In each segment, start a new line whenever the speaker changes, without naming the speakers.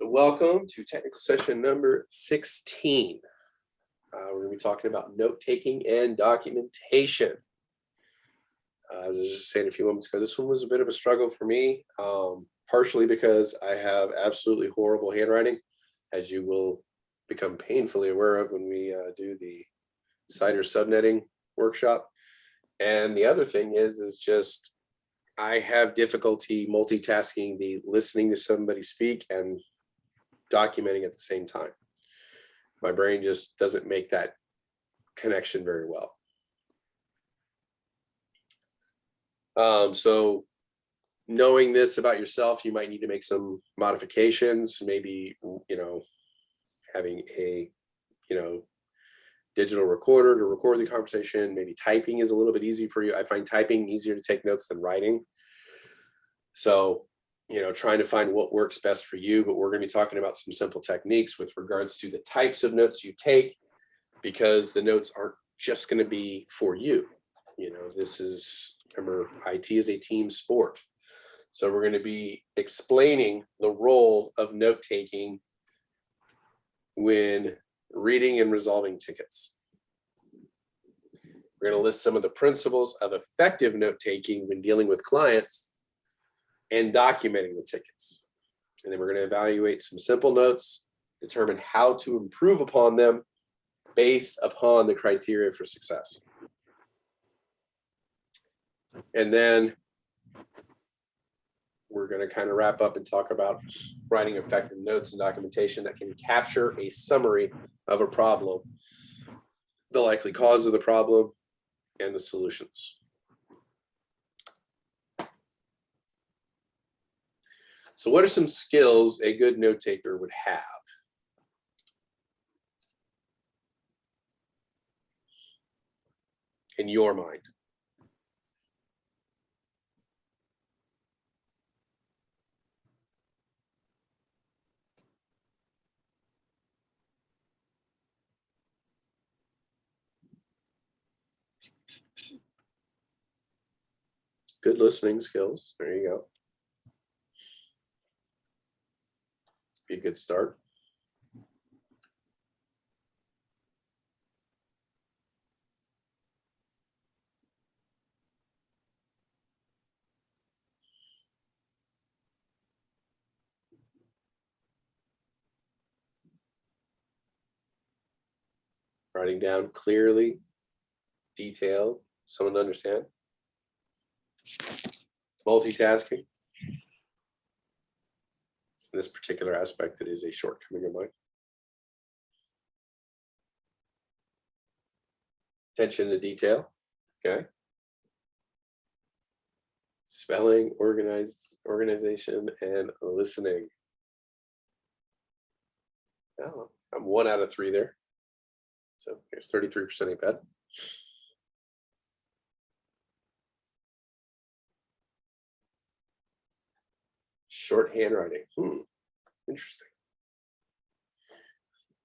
So welcome to technical session number 16. We're going to be talking about note-taking and documentation. As I was just saying a few moments ago, this one was a bit of a struggle for me, partially because I have absolutely horrible handwriting, as you will become painfully aware of when we do the CIDR subnetting workshop. And the other thing is just I have difficulty multitasking the listening to somebody speak and documenting at the same time. My brain just doesn't make that connection very well. So knowing this about yourself, you might need to make some modifications, maybe, having a, digital recorder to record the conversation. Maybe typing is a little bit easy for you. I find typing easier to take notes than writing. So, trying to find what works best for you, but we're going to be talking about some simple techniques with regards to the types of notes you take, because the notes aren't just going to be for you. This is, remember, IT is a team sport. So we're going to be explaining the role of note-taking when reading and resolving tickets. We're going to list some of the principles of effective note-taking when dealing with clients and documenting the tickets. And then we're going to evaluate some simple notes, determine how to improve upon them based upon the criteria for success. And then we're going to kind of wrap up and talk about writing effective notes and documentation that can capture a summary of a problem, the likely cause of the problem, and the solutions. So what are some skills a good note taker would have? In your mind? Good listening skills. There you go. Be a good start. Writing down clearly, detailed, someone to understand. Multitasking. In this particular aspect, it is a shortcoming of mine. Attention to detail. Okay. Spelling, organization, and listening. Oh, I'm 1 out of 3 there. So here's 33% ain't bad. Short handwriting. Interesting.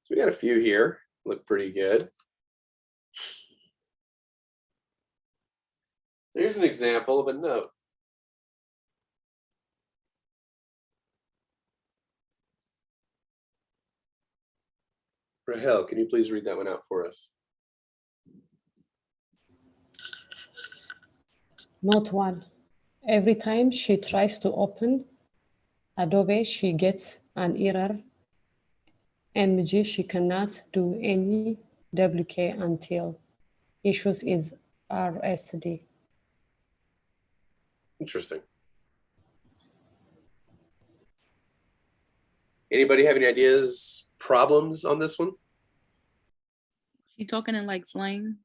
So we got a few here. Look pretty good. So here's an example of a note. Rahel, can you please read that one out for us?
Note 1. Every time she tries to open Adobe, she gets an error. MG, she cannot do any WK until issues is RSD.
Interesting. Anybody have any ideas, problems on this one?
You talking in like slang?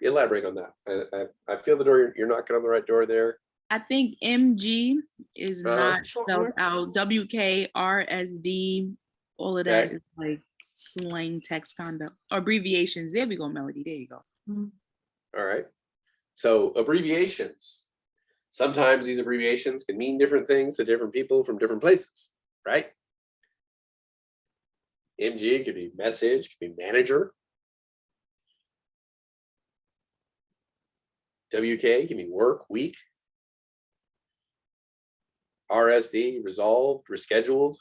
Elaborate on that. I feel the door, you're knocking on the right door there.
I think MG is not
short
spelled
word?
out. WK, RSD, all of that
Okay.
is like slang text conduct. Abbreviations. There we go, Melody. There you go.
All right. So abbreviations. Sometimes these abbreviations can mean different things to different people from different places, right? MG could be message, could be manager. WK can be work, week. RSD, resolved, rescheduled,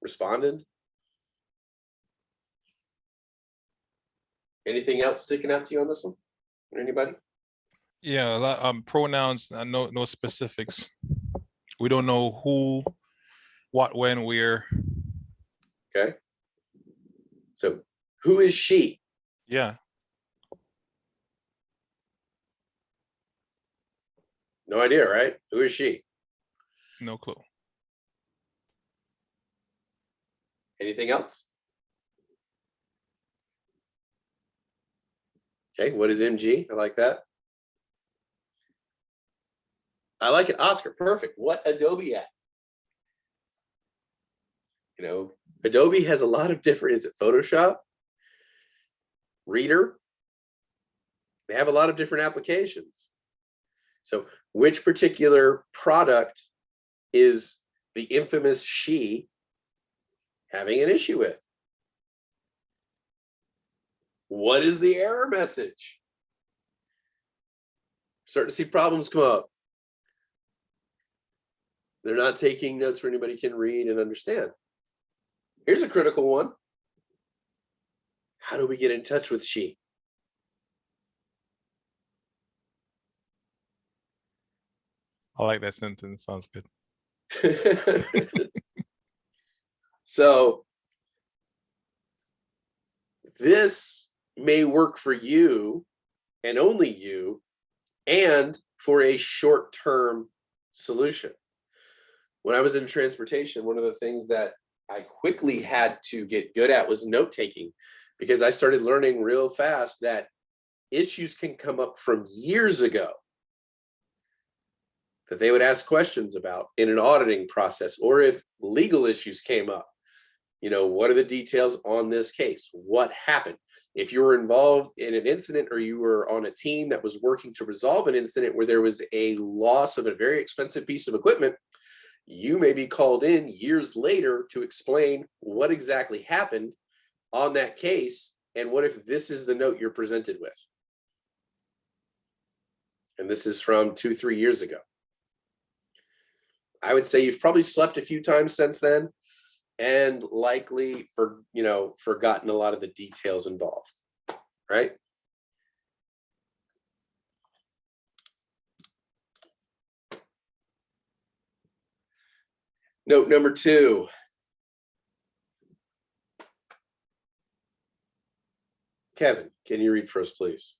responded. Anything else sticking out to you on this one? Anybody?
Yeah, pronouns, no specifics. We don't know who, what, when, where.
Okay. So who is she?
Yeah,
No idea, right? Who is she?
no clue.
Anything else? Okay, what is MG? I like that. I like it, Oscar. Perfect. What Adobe at? You know, Adobe has a lot of different, is it Photoshop? Reader? They have a lot of different applications. So which particular product is the infamous she having an issue with? What is the error message? Starting to see problems come up. They're not taking notes where anybody can read and understand. Here's a critical one. How do we get in touch with she?
I like that sentence. Sounds good.
So this may work for you and only you, and for a short-term solution. When I was in transportation, one of the things that I quickly had to get good at was note-taking, because I started learning real fast that issues can come up from years ago that they would ask questions about in an auditing process, or if legal issues came up. You know, what are the details on this case? What happened? If you were involved in an incident, or you were on a team that was working to resolve an incident where there was a loss of a very expensive piece of equipment, you may be called in years later to explain what exactly happened on that case, and what if this is the note you're presented with. And this is from 2-3 years ago. I would say you've probably slept a few times since then, and likely forgotten a lot of the details involved, right? Note number 2. Kevin, can you read for us, please?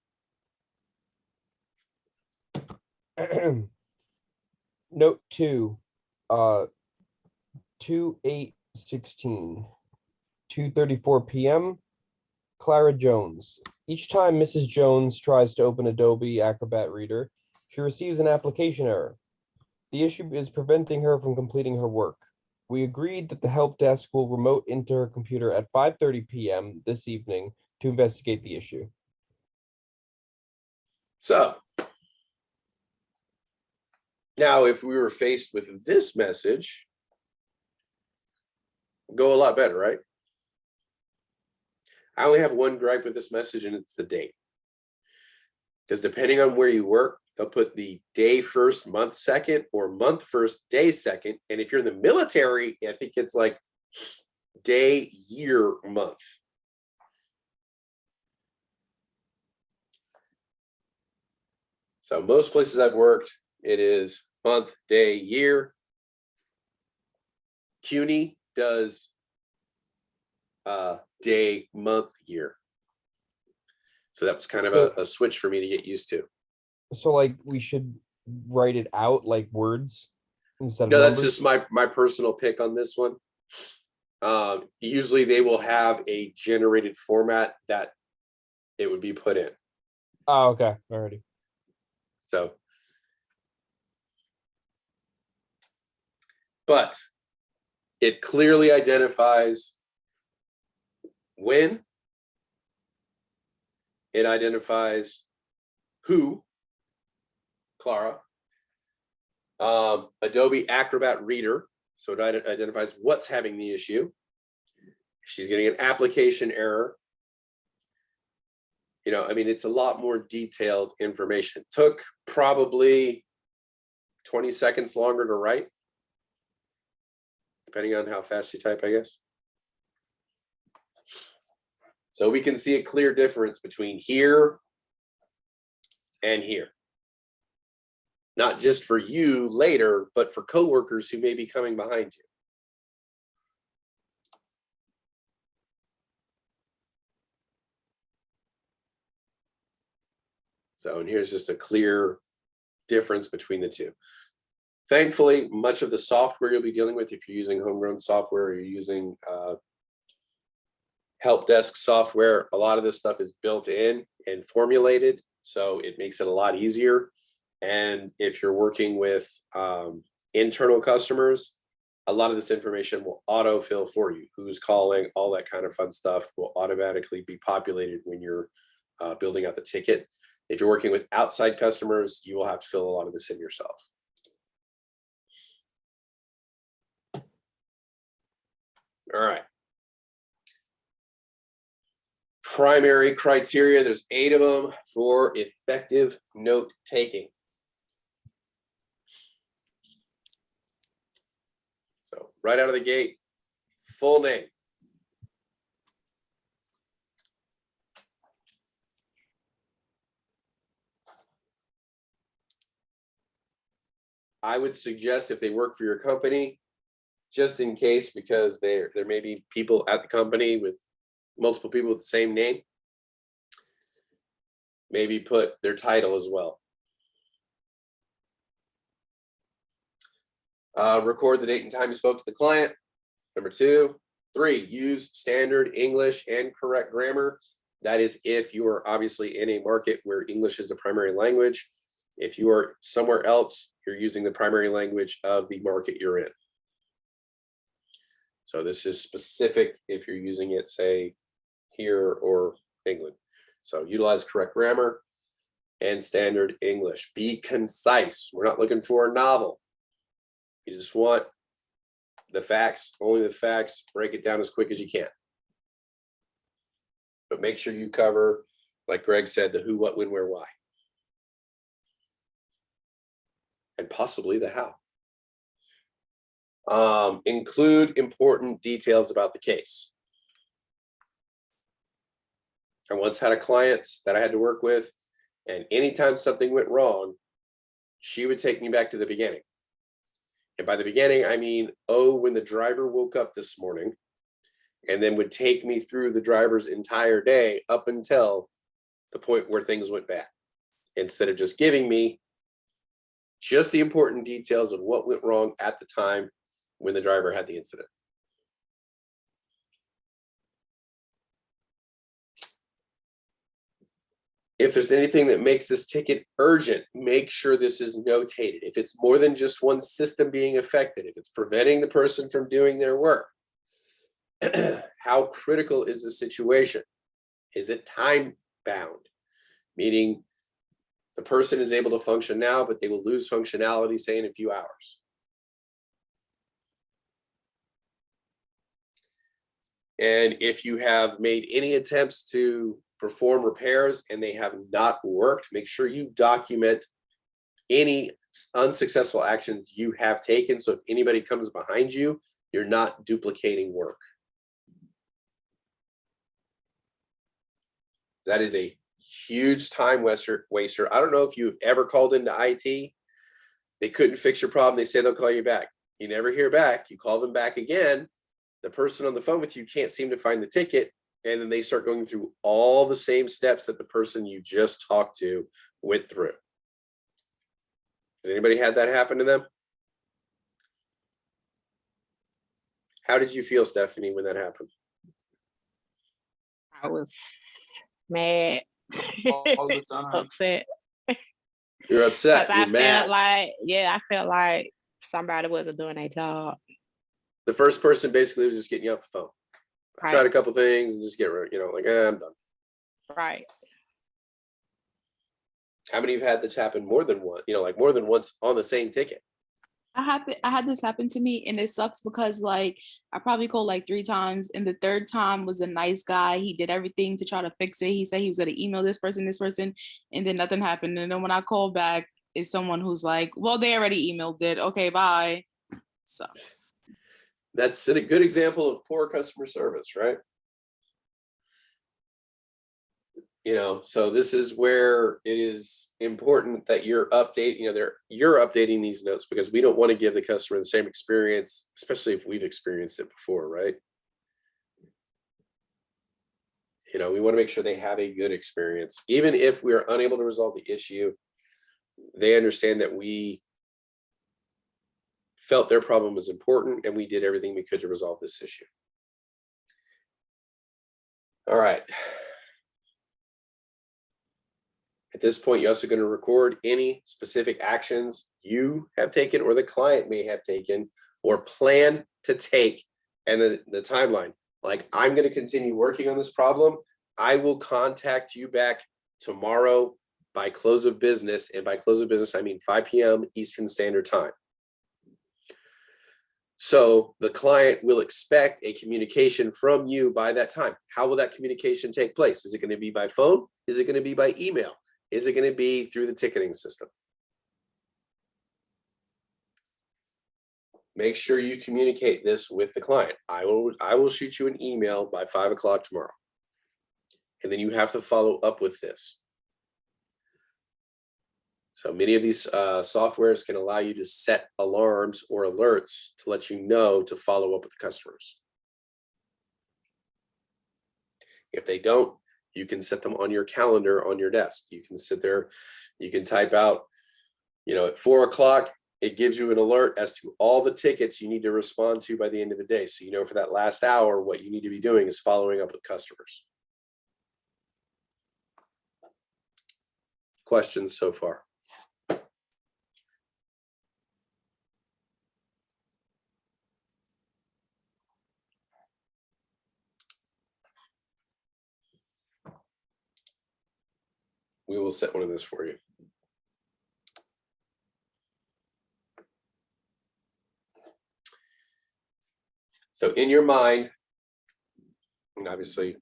Note 2, 2/8/16, 2:34 p.m. Clara Jones. Each time Mrs. Jones tries to open Adobe Acrobat Reader, she receives an application error. The issue is preventing her from completing her work. We agreed that the help desk will remote into her computer at 5:30 p.m. this evening to investigate the issue.
So now, if we were faced with this message, go a lot better, right? I only have one gripe with this message, and it's the date. Because depending on where you work, they'll put the day first, month second, or month first, day second. And if you're in the military, I think it's like day, year, month. So most places I've worked, it is month, day, year. CUNY does day, month, year. So that was kind of a switch for me to get used to.
So, like, we should write it out like words instead of
No, that's
numbers?
just my personal pick on this one. Usually they will have a generated format that it would be put in.
Oh, okay. Alrighty.
So, but it clearly identifies when, it identifies who, Clara, Adobe Acrobat Reader, so it identifies what's having the issue. She's getting an application error. You know, I mean, it's a lot more detailed information. Took probably 20 seconds longer to write, depending on how fast you type, I guess. So we can see a clear difference between here and here. Not just for you later, but for coworkers who may be coming behind you. So, and here's just a clear difference between the two. Thankfully, much of the software you'll be dealing with, if you're using homegrown software or you're using help desk software, a lot of this stuff is built in and formulated, so it makes it a lot easier. And if you're working with internal customers, a lot of this information will autofill for you. Who's calling, all that kind of fun stuff will automatically be populated when you're building out the ticket. If you're working with outside customers, you will have to fill a lot of this in yourself. All right. Primary criteria, there's 8 of them for effective note taking. So right out of the gate, full name. I would suggest if they work for your company, just in case, because there may be people at the company with multiple people with the same name, maybe put their title as well. Record the date and time you spoke to the client. Number 2. 3, use standard English and correct grammar. That is if you are obviously in a market where English is the primary language. If you are somewhere else, you're using the primary language of the market you're in. So this is specific if you're using it, say, here or England. So utilize correct grammar and standard English. Be concise. We're not looking for a novel. You just want the facts, only the facts. Break it down as quick as you can. But make sure you cover, like Greg said, the who, what, when, where, why. And possibly the how. Include important details about the case. I once had a client that I had to work with, and anytime something went wrong, she would take me back to the beginning. And by the beginning, I mean, oh, when the driver woke up this morning, and then would take me through the driver's entire day up until the point where things went bad, instead of just giving me just the important details of what went wrong at the time when the driver had the incident. If there's anything that makes this ticket urgent, make sure this is notated. If it's more than just one system being affected, if it's preventing the person from doing their work, how critical is the situation? Is it time bound? Meaning the person is able to function now, but they will lose functionality, say, in a few hours. And if you have made any attempts to perform repairs and they have not worked, make sure you document any unsuccessful actions you have taken. So if anybody comes behind you, you're not duplicating work. That is a huge time waster. I don't know if you've ever called into IT. They couldn't fix your problem. They say they'll call you back. You never hear back. You call them back again. The person on the phone with you can't seem to find the ticket. And then they start going through all the same steps that the person you just talked to went through. Has anybody had that happen to them? How did you feel, Stephanie, when that happened?
I was mad.
All the time.
Upset.
You're upset.
'Cause
You're mad.
I felt like somebody wasn't doing their job.
The first person basically was just getting you off the phone. I tried a couple things and just get rid, like, I'm done.
Right.
How many have had this happen more than one, like more than once on the same ticket?
I had this happen to me, and it sucks because like I probably called like 3 times, and the third time was a nice guy. He did everything to try to fix it. He said he was going to email this person, and then nothing happened. And then when I called back, is someone who's like, well, they already emailed it. Okay, bye. Sucks.
That's a good example of poor customer service, right? You know, so this is where it is important that you're updating these notes, because we don't want to give the customer the same experience, especially if we've experienced it before, right? You know, we want to make sure they have a good experience. Even if we are unable to resolve the issue, they understand that we felt their problem was important and we did everything we could to resolve this issue. All right. At this point, you're also going to record any specific actions you have taken or the client may have taken or plan to take, and the timeline. Like, I'm going to continue working on this problem. I will contact you back tomorrow by close of business. And by close of business, I mean 5 p.m. Eastern Standard Time. So the client will expect a communication from you by that time. How will that communication take place? Is it going to be by phone? Is it going to be by email? Is it going to be through the ticketing system? Make sure you communicate this with the client. I will shoot you an email by 5 o'clock tomorrow. And then you have to follow up with this. So many of these softwares can allow you to set alarms or alerts to let you know to follow up with the customers. If they don't, you can set them on your calendar on your desk. You can sit there, you can type out, you know, at 4 o'clock, it gives you an alert as to all the tickets you need to respond to by the end of the day. So, you know, for that last hour, what you need to be doing is following up with customers. Questions so far? We will set one of this for you. So in your mind, and obviously,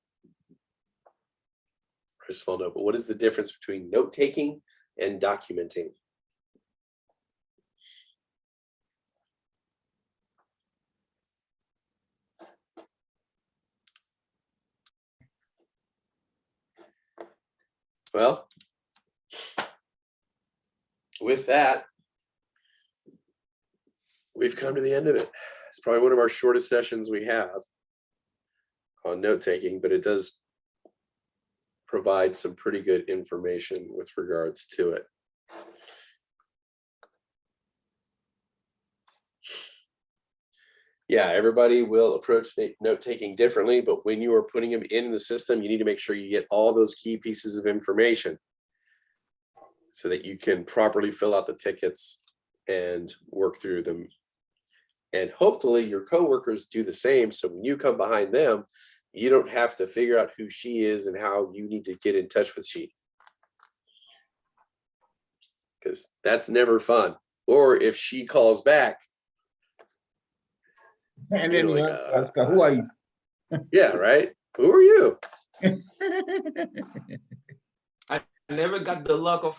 very small note, but what is the difference between note-taking and documenting? Well, with that, we've come to the end of it. It's probably one of our shortest sessions we have on note-taking, but it does provide some pretty good information with regards to it. Yeah, everybody will approach note-taking differently, but when you are putting them in the system, you need to make sure you get all those key pieces of information so that you can properly fill out the tickets and work through them. And hopefully your coworkers do the same. So when you come behind them, you don't have to figure out who she is and how you need to get in touch with she. Because that's never fun. Or if she calls back,
And then
you
you
know,
ask her, who are you?
yeah, right? Who are you?
I never got the luck of